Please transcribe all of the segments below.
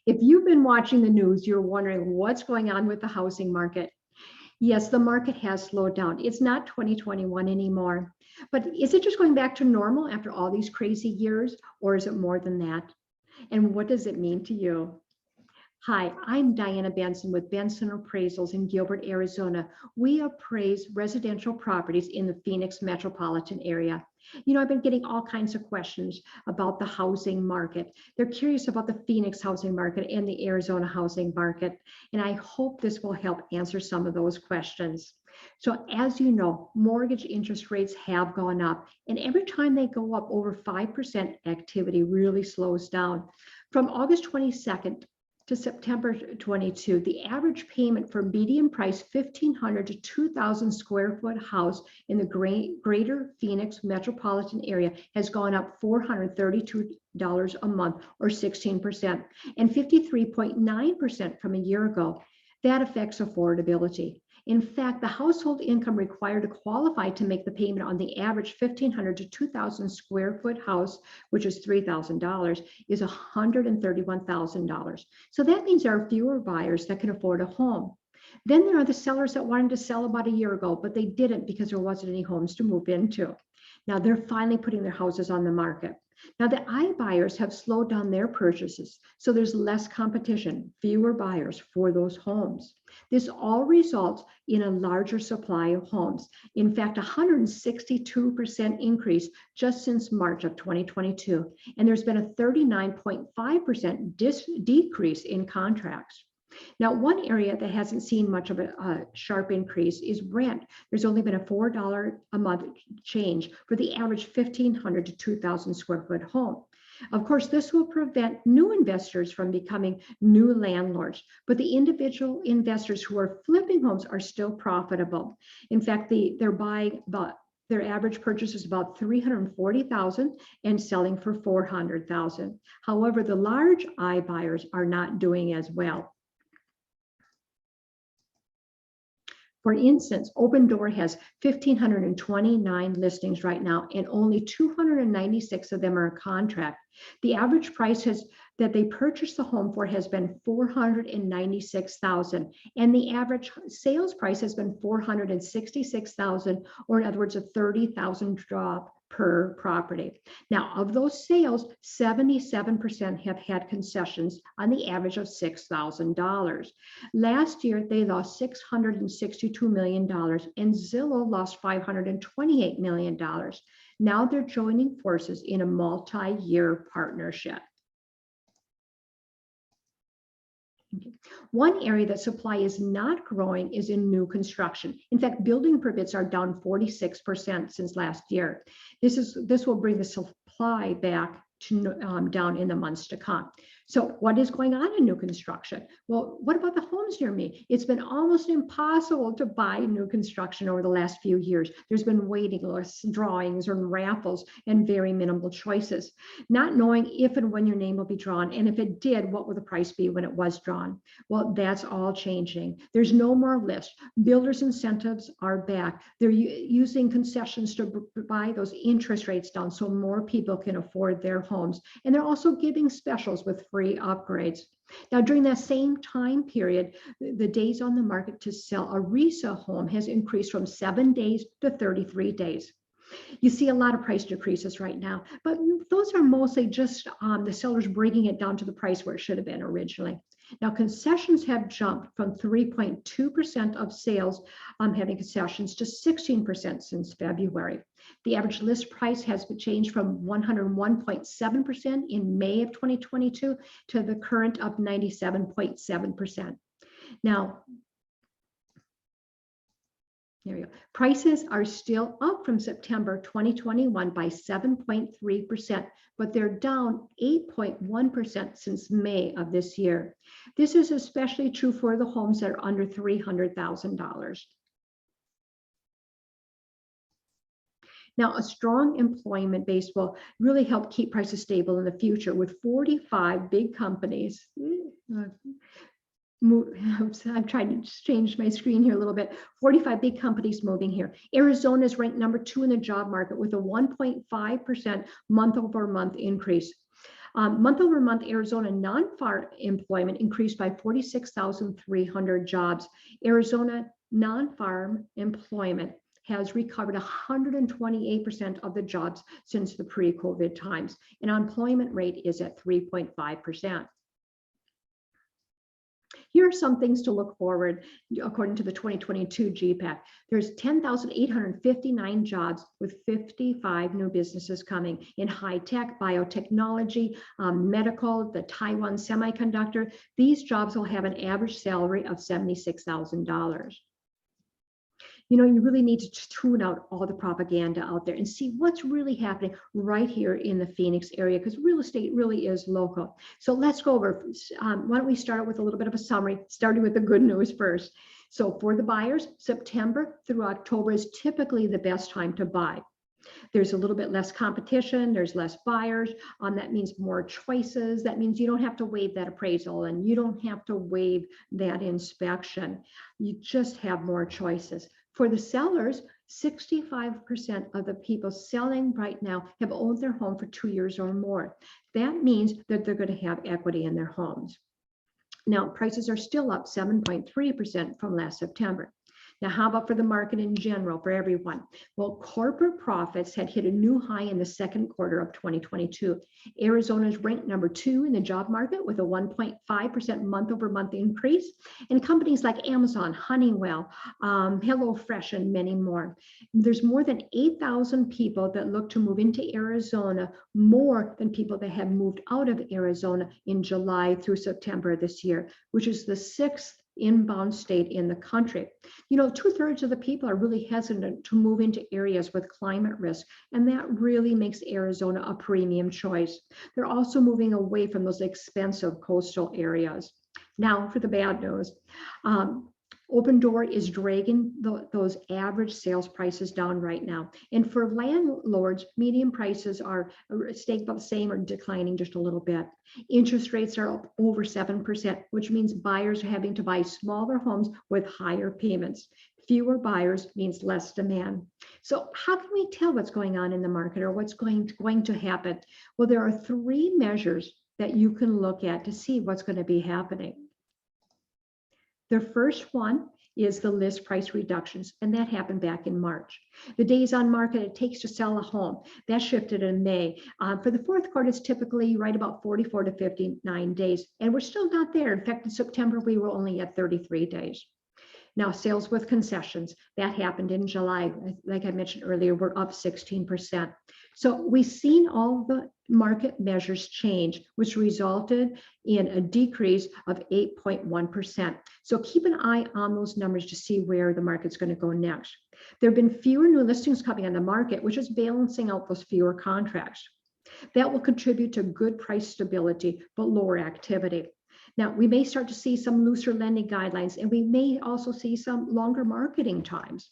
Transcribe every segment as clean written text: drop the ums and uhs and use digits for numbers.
If you've been watching the news, you're wondering what's going on with the housing market. Yes, the market has slowed down. It's not 2021 anymore. But is it just going back to normal after all these crazy years, or is it more than that? And what does it mean to you? Hi, I'm Diana Benson with Benson Appraisals in Gilbert, Arizona. We appraise residential properties in the Phoenix metropolitan area. I've been getting all kinds of questions about the housing market. They're curious about the Phoenix housing market and the Arizona housing market, and I hope this will help answer some of those questions. So as you know, mortgage interest rates have gone up, and every time they go up over 5%, activity really slows down. From August 22nd to September 22, the average payment for median price 1,500 to 2,000 square foot house in the greater Phoenix metropolitan area has gone up $432 a month, or 16%, and 53.9% from a year ago. That affects affordability. In fact, the household income required to qualify to make the payment on the average 1,500 to 2,000 square foot house, which is $3,000, is $131,000. So that means there are fewer buyers that can afford a home. Then there are the sellers that wanted to sell about a year ago, but they didn't because there wasn't any homes to move into. Now they're finally putting their houses on the market. Now the iBuyers have slowed down their purchases, so there's less competition, fewer buyers for those homes. This all results in a larger supply of homes. In fact, 162% increase just since March of 2022, and there's been a 39.5% decrease in contracts. Now, one area that hasn't seen much of a sharp increase is rent. There's only been a $4 a month change for the average 1,500 to 2,000 square foot home. Of course, this will prevent new investors from becoming new landlords, but the individual investors who are flipping homes are still profitable. In fact, they're buying about their average purchase is about $340,000 and selling for $400,000. However, the large iBuyers are not doing as well. For instance, Opendoor has 1,529 listings right now, and only 296 of them are in contract. The average price that they purchased the home for has been $496,000, and the average sales price has been $466,000, or in other words, a $30,000 drop per property. Now, of those sales, 77% have had concessions on the average of $6,000. Last year, they lost $662 million, and Zillow lost $528 million. Now they're joining forces in a multi-year partnership. One area that supply is not growing is in new construction. In fact, building permits are down 46% since last year. This will bring the supply back to down in the months to come. So what is going on in new construction? Well, what about the homes near me? It's been almost impossible to buy new construction over the last few years. There's been waiting lists, drawings, or raffles, and very minimal choices. Not knowing if and when your name will be drawn, and if it did, what will the price be when it was drawn? Well, that's all changing. There's no more list. Builders' incentives are back. They're using concessions to buy those interest rates down so more people can afford their homes. And they're also giving specials with free upgrades. Now, during that same time period, the days on the market to sell a resale home has increased from 7 days to 33 days. You see a lot of price decreases right now, but those are mostly just the sellers bringing it down to the price where it should have been originally. Now, concessions have jumped from 3.2% of sales having concessions to 16% since February. The average list price has changed from 101.7% in May of 2022 to the current of 97.7%. Now, there we go. Prices are still up from September 2021 by 7.3%, but they're down 8.1% since May of this year. This is especially true for the homes that are under $300,000. Now, a strong employment base will really help keep prices stable in the future, with 45 big companies. I'm trying to change my screen here a little bit. 45 big companies moving here. Arizona is ranked number 2 in the job market with a 1.5% month-over-month increase. Month over month, Arizona non-farm employment increased by 46,300 jobs. Arizona non-farm employment has recovered 128% of the jobs since the pre-COVID times. And unemployment rate is at 3.5%. Here are some things to look forward according to the 2022 GPAC. There's 10,859 jobs with 55 new businesses coming in high tech, biotechnology, medical, the Taiwan semiconductor. These jobs will have an average salary of $76,000. You really need to tune out all the propaganda out there and see what's really happening right here in the Phoenix area, because real estate really is local. So let's go over, why don't we start with a little bit of a summary, starting with the good news first. So for the buyers, September through October is typically the best time to buy. There's a little bit less competition, there's less buyers. That means more choices. That means you don't have to waive that appraisal and you don't have to waive that inspection. You just have more choices. For the sellers, 65% of the people selling right now have owned their home for 2 years or more. That means that they're going to have equity in their homes. Now, prices are still up 7.3% from last September. Now, how about for the market in general, for everyone? Well, corporate profits had hit a new high in the second quarter of 2022. Arizona is ranked number 2 in the job market with a 1.5% month-over-month increase. And companies like Amazon, Honeywell, HelloFresh, and many more. There's more than 8,000 people that look to move into Arizona, more than people that have moved out of Arizona in July through September this year, which is the 6th inbound state in the country. 2/3 of the people are really hesitant to move into areas with climate risk, and that really makes Arizona a premium choice. They're also moving away from those expensive coastal areas. Now for the bad news. Opendoor is dragging those average sales prices down right now. And for landlords, median prices are staying about the same or declining just a little bit. Interest rates are up over 7%, which means buyers are having to buy smaller homes with higher payments. Fewer buyers means less demand. So how can we tell what's going on in the market or what's going to happen? Well, there are 3 measures that you can look at to see what's going to be happening. The first one is the list price reductions, and that happened back in March. The days on market it takes to sell a home, that shifted in May. For the fourth quarter, it's typically right about 44 to 59 days, and we're still not there. In fact, in September, we were only at 33 days. Now, sales with concessions, that happened in July. Like I mentioned earlier, we're up 16%. So we've seen all the market measures change, which resulted in a decrease of 8.1%. So keep an eye on those numbers to see where the market's going to go next. There have been fewer new listings coming on the market, which is balancing out those fewer contracts. That will contribute to good price stability, but lower activity. Now, we may start to see some looser lending guidelines, and we may also see some longer marketing times.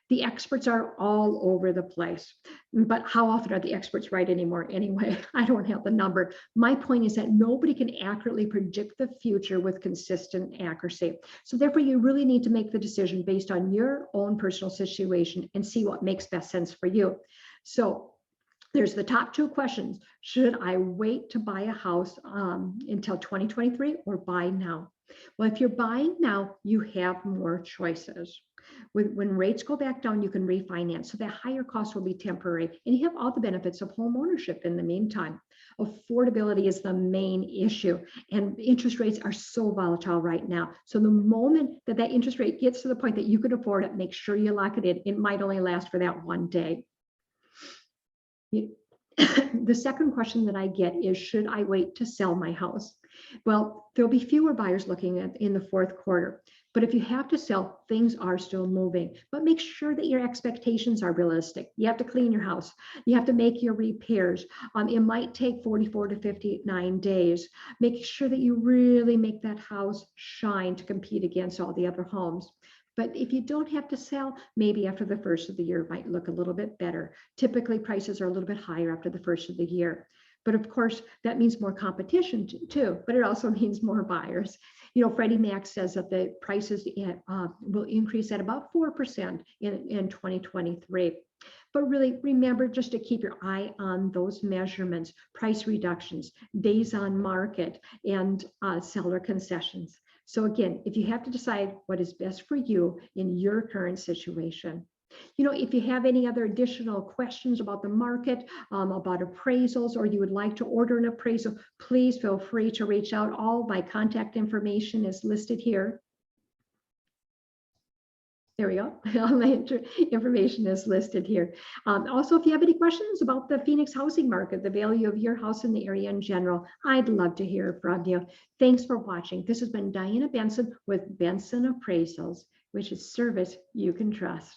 The experts are all over the place, but how often are the experts right anymore anyway? I don't have the number. My point is that nobody can accurately predict the future with consistent accuracy. So therefore, you really need to make the decision based on your own personal situation and see what makes best sense for you. So there's the top 2 questions. Should I wait to buy a house until 2023 or buy now? Well, if you're buying now, you have more choices. When rates go back down, you can refinance. So that higher cost will be temporary. And you have all the benefits of home ownership in the meantime. Affordability is the main issue. And interest rates are so volatile right now. So the moment that interest rate gets to the point that you can afford it, make sure you lock it in. It might only last for that one day. The second question that I get is, should I wait to sell my house? Well, there'll be fewer buyers looking at in the fourth quarter. But if you have to sell, things are still moving. But make sure that your expectations are realistic. You have to clean your house. You have to make your repairs. It might take 44 to 59 days. Make sure that you really make that house shine to compete against all the other homes. But if you don't have to sell, maybe after the first of the year, it might look a little bit better. Typically, prices are a little bit higher after the first of the year. But of course, that means more competition too, but it also means more buyers. Freddie Mac says that the prices will increase at about 4% in 2023. But really remember just to keep your eye on those measurements, price reductions, days on market, and seller concessions. So again, if you have to decide what is best for you in your current situation. If you have any other additional questions about the market, about appraisals, or you would like to order an appraisal, please feel free to reach out. All my contact information is listed here. There we go. All my information is listed here. Also, if you have any questions about the Phoenix housing market, the value of your house in the area in general, I'd love to hear from you. Thanks for watching. This has been Diana Benson with Benson Appraisals, which is service you can trust.